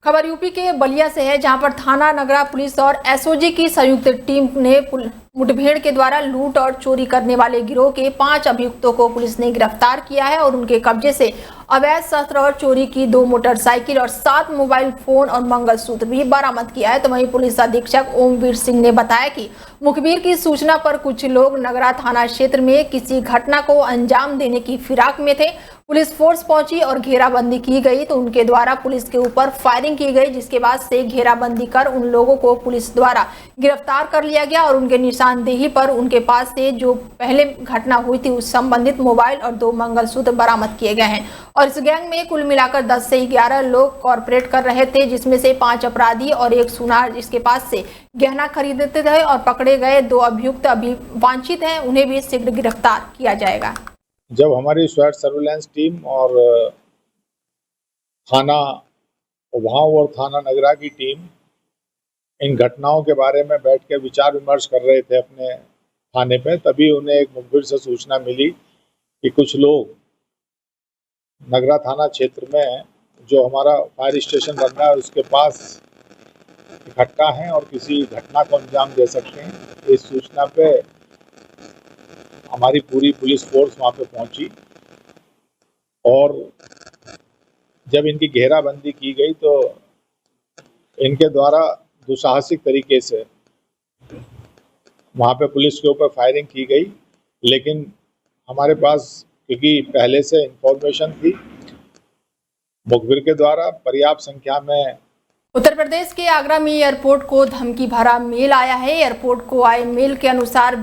खबर यूपी के बलिया से है, जहां पर थाना नगरा पुलिस और एसओजी की संयुक्त टीम ने मुठभेड़ के द्वारा लूट और चोरी करने वाले गिरोह के 5 अभियुक्तों को पुलिस ने गिरफ्तार किया है और उनके कब्जे से अवैध शस्त्र और चोरी की 2 मोटरसाइकिल और 7 मोबाइल फोन और मंगलसूत्र भी बरामद किया है। तो वहीं पुलिस अधीक्षक ओमवीर सिंह ने बताया कि मुखबिर की सूचना पर कुछ लोग नगरा थाना क्षेत्र में किसी घटना को अंजाम देने की फिराक में थे। पुलिस फोर्स पहुंची और घेराबंदी की गई तो उनके द्वारा पुलिस के ऊपर फायरिंग की गई, जिसके बाद से घेराबंदी कर उन लोगों को पुलिस द्वारा गिरफ्तार कर लिया गया और उनके निशानदेही पर उनके पास से जो पहले घटना हुई थी उस संबंधित मोबाइल और 2 मंगलसूत्र बरामद किए गए हैं। और इस गैंग में कुल मिलाकर 10 से 11 लोग कॉर्पोरेट कर रहे थे, जिसमें से 5 अपराधी और 1 सुनार जिसके पास से गहना खरीदते थे। और पकड़े गए 2 अभियुक्त अभी वांछित हैं, उन्हें भी शीघ्र गिरफ्तार किया जाएगा। जब हमारी स्वाट सर्विलांस टीम और थाना उभाव और थाना नगरा की टीम इन घटनाओं के बारे में बैठ के विचार विमर्श कर रहे थे अपने थाने पे, तभी उन्हें एक मुखबिर से सूचना मिली कि कुछ लोग नगरा थाना क्षेत्र में जो हमारा फायर स्टेशन बन रहा है उसके पास इकट्ठा हैं और किसी घटना को अंजाम दे सकते हैं। इस सूचना पे हमारी पूरी पुलिस फोर्स वहाँ पे पहुंची और जब इनकी घेराबंदी की गई तो इनके द्वारा दुस्साहसिक तरीके से वहाँ पे पुलिस के ऊपर फायरिंग की गई, लेकिन हमारे पास क्योंकि पहले से इंफॉर्मेशन थी, मुखबिर के द्वारा पर्याप्त संख्या में उत्तर प्रदेश के आगरा में एयरपोर्ट को धमकी भरा मेल आया है। एयरपोर्ट को आए मेल के अनुसार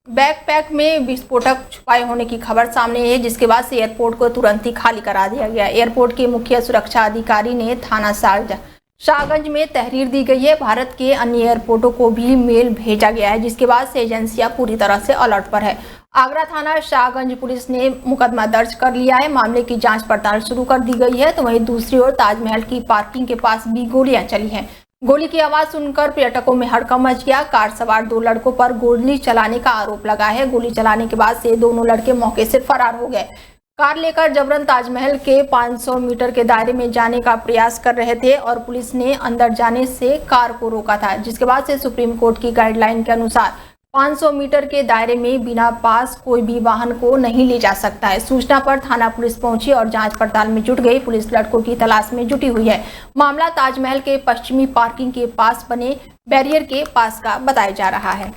बैकपैक में विस्फोटक छुपाए होने की खबर सामने है, जिसके बाद से एयरपोर्ट को तुरंत ही खाली करा दिया गया। एयरपोर्ट के मुख्य सुरक्षा अधिकारी ने थाना शाहगंज में तहरीर दी गई है। भारत के अन्य एयरपोर्टों को भी मेल भेजा गया है, जिसके बाद से एजेंसियां पूरी तरह से अलर्ट पर है। आगरा थाना शाहगंज पुलिस ने मुकदमा दर्ज कर लिया है, मामले की जांच पड़ताल शुरू कर दी गई है। तो वहीं दूसरी ओर ताजमहल की पार्किंग के पास भी गोलियां चली हैं। गोली की आवाज सुनकर पर्यटकों में हड़कंप मच गया। कार सवार 2 लड़कों पर गोली चलाने का आरोप लगा है। गोली चलाने के बाद से दोनों लड़के मौके से फरार हो गए। कार लेकर जबरन ताजमहल के 500 मीटर के दायरे में जाने का प्रयास कर रहे थे और पुलिस ने अंदर जाने से कार को रोका था, जिसके बाद से सुप्रीम कोर्ट की गाइडलाइन के अनुसार 500 मीटर के दायरे में बिना पास कोई भी वाहन को नहीं ले जा सकता है। सूचना पर थाना पुलिस पहुंची और जांच पड़ताल में जुट गई। पुलिस लड़कों की तलाश में जुटी हुई है। मामला ताजमहल के पश्चिमी पार्किंग के पास बने बैरियर के पास का बताया जा रहा है।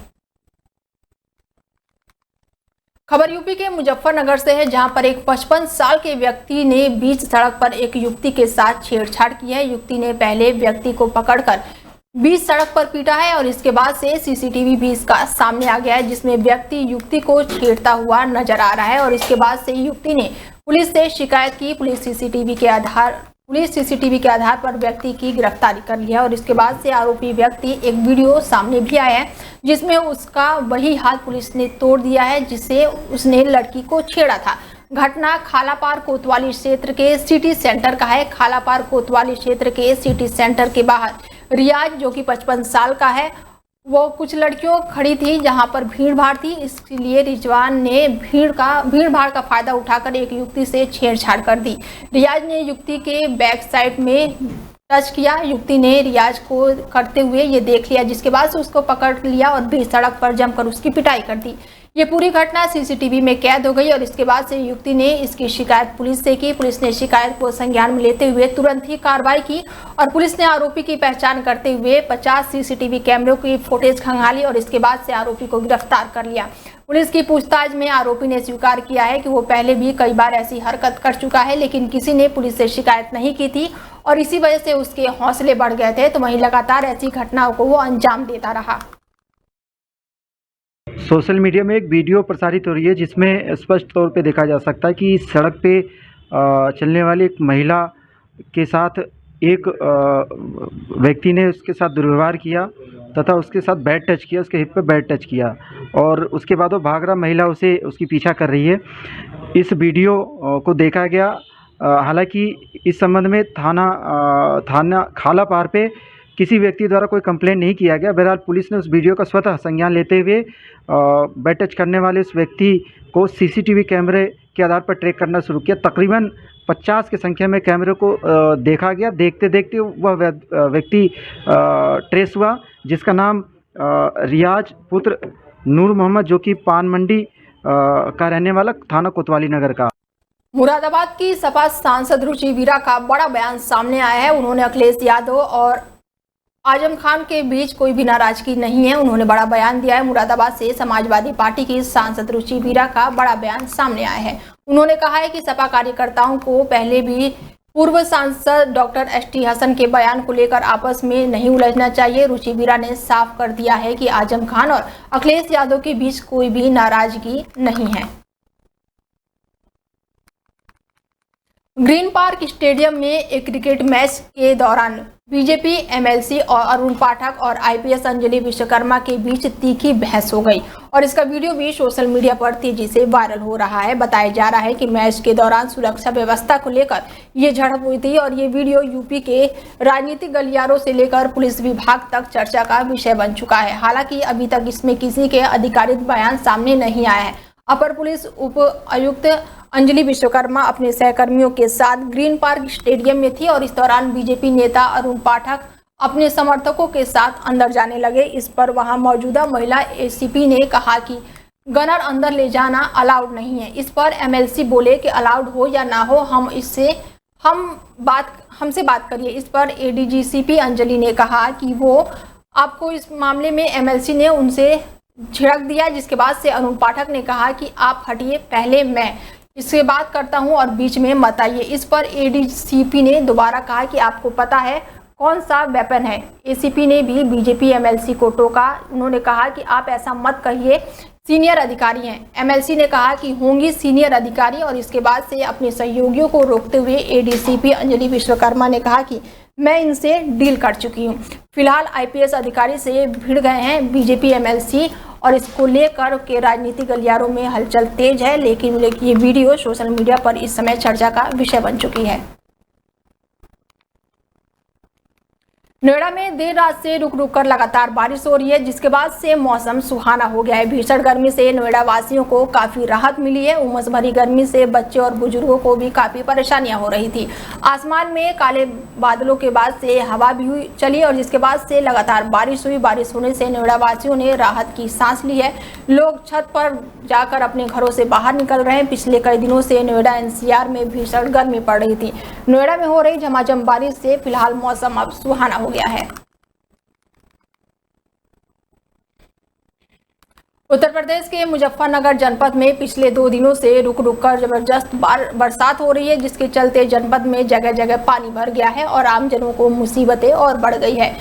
खबर यूपी के मुजफ्फरनगर से है, जहां पर एक 55 साल के व्यक्ति ने बीच सड़क पर एक युवती के साथ छेड़छाड़ की है। युवती ने पहले व्यक्ति को पकड़कर बीच सड़क पर पीटा है और इसके बाद से सीसीटीवी भी इसका सामने आ गया है, जिसमें व्यक्ति युवती को छेड़ता हुआ नजर आ रहा है। और इसके बाद से युवती ने पुलिस से शिकायत की। पुलिस सीसीटीवी के आधार पर व्यक्ति की गिरफ्तारी कर लिया और इसके बाद से आरोपी व्यक्ति एक वीडियो सामने भी आया है, जिसमें उसका वही हाथ पुलिस ने तोड़ दिया है जिससे उसने लड़की को छेड़ा था। घटना खालापार कोतवाली क्षेत्र के सिटी सेंटर का है। खालापार कोतवाली क्षेत्र के सिटी सेंटर के बाहर रियाज, जो कि 55 साल का है, वो कुछ लड़कियों खड़ी थी जहां पर भीड़ भाड़ थी। इसलिए रिजवान ने भीड़ भाड़ का फायदा उठाकर एक युवती से छेड़छाड़ कर दी। रियाज ने युवती के बैक साइड में टच किया। युवती ने रियाज को करते हुए ये देख लिया, जिसके बाद से उसको पकड़ लिया और बीच सड़क पर जमकर उसकी पिटाई कर दी। ये पूरी घटना सीसीटीवी में कैद हो गई और इसके बाद से युवती ने इसकी शिकायत पुलिस से की। पुलिस ने शिकायत को संज्ञान में लेते हुए तुरंत ही कार्रवाई की और पुलिस ने आरोपी की पहचान करते हुए 50 सीसीटीवी कैमरों की फुटेज खंगाली और इसके बाद से आरोपी को गिरफ्तार कर लिया। पुलिस की पूछताछ में आरोपी ने स्वीकार किया है कि वो पहले भी कई बार ऐसी हरकत कर चुका है, लेकिन किसी ने पुलिस से शिकायत नहीं की थी और इसी वजह से उसके हौसले बढ़ गए थे। तो वहीं लगातार ऐसी घटनाओं को वो अंजाम देता रहा। सोशल मीडिया में एक वीडियो प्रसारित हो रही है, जिसमें स्पष्ट तौर पे देखा जा सकता है कि सड़क पे चलने वाली एक महिला के साथ एक व्यक्ति ने उसके साथ दुर्व्यवहार किया तथा उसके साथ बैड टच किया, उसके हिप पे बैड टच किया और उसके बाद वो भाग रहा, महिला उसकी पीछा कर रही है। इस वीडियो को देखा गया। हालांकि इस संबंध में थाना खालापार पे किसी व्यक्ति द्वारा कोई कंप्लेंट नहीं किया गया। बहरहाल पुलिस ने उस वीडियो का स्वतः संज्ञान लेते हुए बैड टच करने वाले उस व्यक्ति को सीसीटीवी कैमरे के आधार पर ट्रैक करना शुरू किया। तकरीबन 50 की संख्या में कैमरे को देखा गया। देखते देखते वह व्यक्ति ट्रेस हुआ, जिसका नाम रियाज पुत्र नूर मोहम्मद, जो कि पान मंडी का रहने वाला, थाना कोतवाली नगर का। मुरादाबाद की सपा सांसद रुचि वीरा का बड़ा बयान सामने आया है। उन्होंने अखिलेश यादव और आजम खान के बीच कोई भी नाराजगी नहीं है, उन्होंने बड़ा बयान दिया है। मुरादाबाद से समाजवादी पार्टी की सांसद रुचि वीरा का बड़ा बयान सामने आया है। उन्होंने कहा है कि सपा कार्यकर्ताओं को पहले भी पूर्व सांसद डॉक्टर एसटी हसन के बयान को लेकर आपस में नहीं उलझना चाहिए। रुचि वीरा ने साफ कर दिया है कि आजम खान और अखिलेश यादव के बीच कोई भी नाराजगी नहीं है। ग्रीन पार्क स्टेडियम में एक क्रिकेट मैच के दौरान बीजेपी एमएलसी और अरुण पाठक और आईपीएस अंजलि विश्वकर्मा के बीच तीखी बहस हो गई और इसका वीडियो भी सोशल मीडिया पर तेजी से वायरल हो रहा है। बताया जा रहा है कि मैच के दौरान सुरक्षा व्यवस्था को लेकर ये झड़प हुई थी और ये वीडियो यूपी के राजनीतिक गलियारों से लेकर पुलिस विभाग तक चर्चा का विषय बन चुका है। हालांकि अभी तक इसमें किसी के अधिकारित बयान सामने नहीं आया है। अपर पुलिस उप आयुक्त अंजलि विश्वकर्मा अपने सहकर्मियों के साथ ग्रीन पार्क स्टेडियम में थी और इस दौरान बीजेपी नेता अरुण पाठक अपने समर्थकों के साथ अंदर जाने लगे। इस पर वहां मौजूदा महिला एसीपी ने कहा कि गनर अंदर ले जाना अलाउड नहीं है। इस पर एमएलसी बोले कि अलाउड हो या ना हो, हमसे बात करिए। इस पर एडीजीसीपी अंजलि ने कहा कि वो आपको इस मामले में एमएलसी ने उनसे झिड़क दिया, जिसके बाद से अरुण पाठक ने कहा कि आप हटिए, पहले मैं इससे बात करता हूं और बीच में मत आइए। इस पर एडीसीपी ने दोबारा कहा कि आपको पता है कौन सा वेपन है। एसीपी ने भी बीजेपी एमएलसी को टोका। उन्होंने कहा कि आप ऐसा मत कहिए, सीनियर अधिकारी हैं। एमएलसी ने कहा कि होंगी सीनियर अधिकारी और इसके बाद से अपने सहयोगियों को रोकते हुए एडीसीपी अंजलि विश्वकर्मा ने कहा कि मैं इनसे डील कर चुकी हूँ। फिलहाल आईपीएस अधिकारी से भिड़ गए हैं बीजेपी एमएलसी और इसको लेकर के राजनीतिक गलियारों में हलचल तेज है, लेकिन ये वीडियो सोशल मीडिया पर इस समय चर्चा का विषय बन चुकी है। नोएडा में देर रात से रुक रुक कर लगातार बारिश हो रही है, जिसके बाद से मौसम सुहाना हो गया है। भीषण गर्मी से नोएडा वासियों को काफी राहत मिली है। उमस भरी गर्मी से बच्चे और बुजुर्गों को भी काफी परेशानियां हो रही थी। आसमान में काले बादलों के बाद से हवा भी चली और जिसके बाद से लगातार बारिश हुई। बारिश होने से नोएडा वासियों ने राहत की सांस ली है। लोग छत पर जाकर अपने घरों से बाहर निकल रहे हैं। पिछले कई दिनों से नोएडा एनसीआर में भीषण गर्मी पड़ रही थी। नोएडा में हो रही झमाझम बारिश से फिलहाल मौसम अब सुहाना हो गया है। उत्तर प्रदेश के मुजफ्फरनगर जनपद में पिछले 2 दिनों से रुक रुक कर जबरदस्त बरसात हो रही है, जिसके चलते जनपद में जगह जगह पानी भर गया है और आमजनों को मुसीबतें और बढ़ गई है।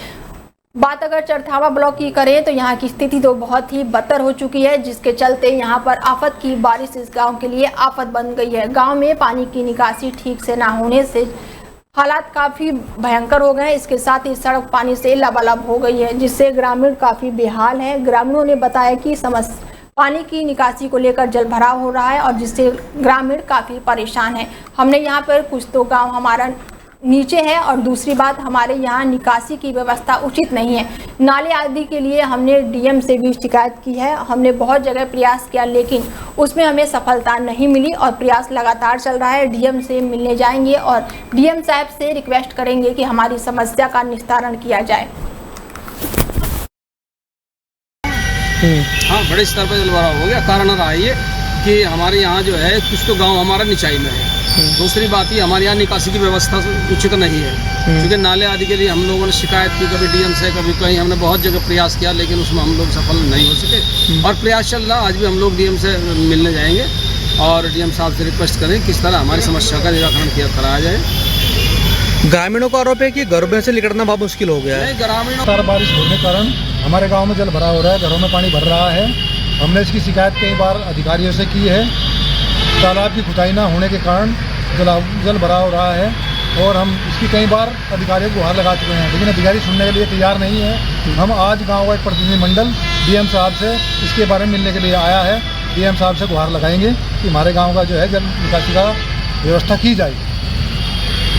बात अगर चरथावा ब्लॉक की करें तो यहाँ की स्थिति तो बहुत ही बदतर हो चुकी है, जिसके चलते यहाँ पर आफत की बारिश इस गांव के लिए आफत बन गई है। गांव में पानी की निकासी ठीक से ना होने से हालात काफ़ी भयंकर हो गए हैं। इसके साथ ही सड़क पानी से लबालब हो गई है, जिससे ग्रामीण काफ़ी बेहाल हैं। ग्रामीणों ने बताया कि पानी की निकासी को लेकर जल भराव हो रहा है और जिससे ग्रामीण काफ़ी परेशान हैं। हमने यहाँ पर कुछ तो गांव हमारा नीचे है और दूसरी बात हमारे यहाँ निकासी की व्यवस्था उचित नहीं है। नाले आदि के लिए हमने डीएम से भी शिकायत की है। हमने बहुत जगह प्रयास किया, लेकिन उसमें हमें सफलता नहीं मिली और प्रयास लगातार चल रहा है। डीएम से मिलने जाएंगे और डीएम साहब से रिक्वेस्ट करेंगे कि हमारी समस्या का निस्तारण किया जाए। हाँ, बड़े स्तर पर जलभराव हो गया। कारण रहा ये कि हमारे यहाँ जो है कुछ तो गाँव हमारा निचाई में है। दूसरी बात ही हमारे यहाँ निकासी की व्यवस्था उचित नहीं है, क्योंकि नाले आदि के लिए हम लोगों ने शिकायत की, कभी डीएम से कभी कहीं। हमने बहुत जगह प्रयास किया, लेकिन उसमें हम लोग सफल नहीं हो सके और प्रयास चल रहा। आज भी हम लोग डीएम से मिलने जाएंगे और डीएम साहब से रिक्वेस्ट करें किस तरह हमारी समस्या का निराकरण कराया जाए। ग्रामीणों का आरोप है कि घरों में से निकलना बहुत मुश्किल हो गया है। ग्रामीणों बारिश होने के कारण हमारे गाँव में जल भरा हो रहा है, घरों में पानी भर रहा है। हमने इसकी शिकायत कई बार अधिकारियों से की है। तालाब की खुदाई न होने के कारण जल भरा हो रहा है और हम इसकी कई बार अधिकारियों को गुहार लगा चुके हैं, लेकिन अधिकारी सुनने के लिए तैयार नहीं है। हम आज गांव का एक प्रतिनिधिमंडल डीएम साहब से इसके बारे में मिलने के लिए आया है। डीएम साहब से गुहार लगाएंगे कि हमारे गांव का जो है जल निकासी का व्यवस्था की जाए।